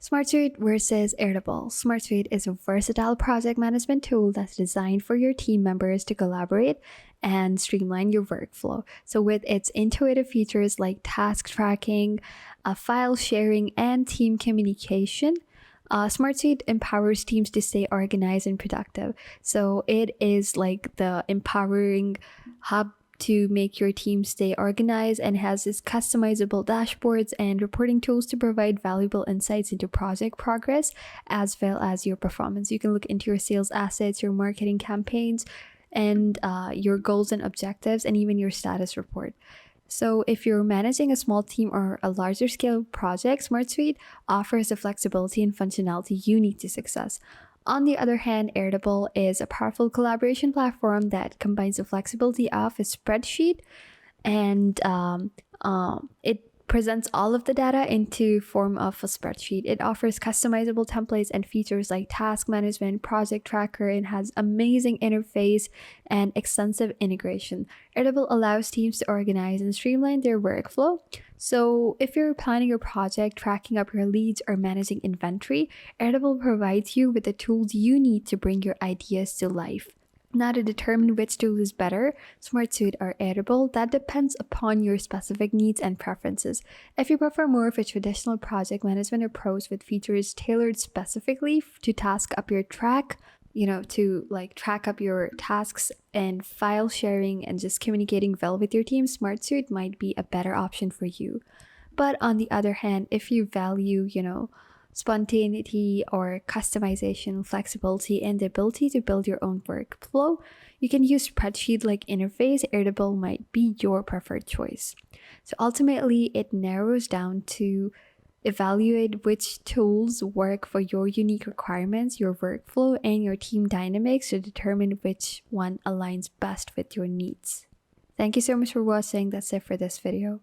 SmartSuite versus Airtable. SmartSuite is a versatile project management tool that's designed for your team members to collaborate and streamline your workflow. So with its intuitive features like task tracking, file sharing, and team communication, SmartSuite empowers teams to stay organized and productive. So it is like the empowering hub to make your team stay organized, and has its customizable dashboards and reporting tools to provide valuable insights into project progress as well as your performance. You can look into your sales assets, your marketing campaigns, and your goals and objectives, and even your status report. So if you're managing a small team or a larger scale project, SmartSuite offers the flexibility and functionality you need to success. On the other hand, Airtable is a powerful collaboration platform that combines the flexibility of a spreadsheet, and it presents all of the data into form of a spreadsheet. It offers customizable templates and features like task management, project tracker, and has amazing interface and extensive integration. Airtable allows teams to organize and streamline their workflow. So if you're planning your project, tracking up your leads, or managing inventory, Airtable provides you with the tools you need to bring your ideas to life. Now, to determine which tool is better, SmartSuite or Airtable, that depends upon your specific needs and preferences. If you prefer more of a traditional project management approach with features tailored specifically to task up your track, to track up your tasks and file sharing and just communicating well with your team, SmartSuite might be a better option for you. But on the other hand, if you value, spontaneity or customization, flexibility, and the ability to build your own workflow, you can use spreadsheet-like interface. Airtable might be your preferred choice. So ultimately, it narrows down to evaluate which tools work for your unique requirements, your workflow, and your team dynamics to determine which one aligns best with your needs. Thank you so much for watching. That's it for this video.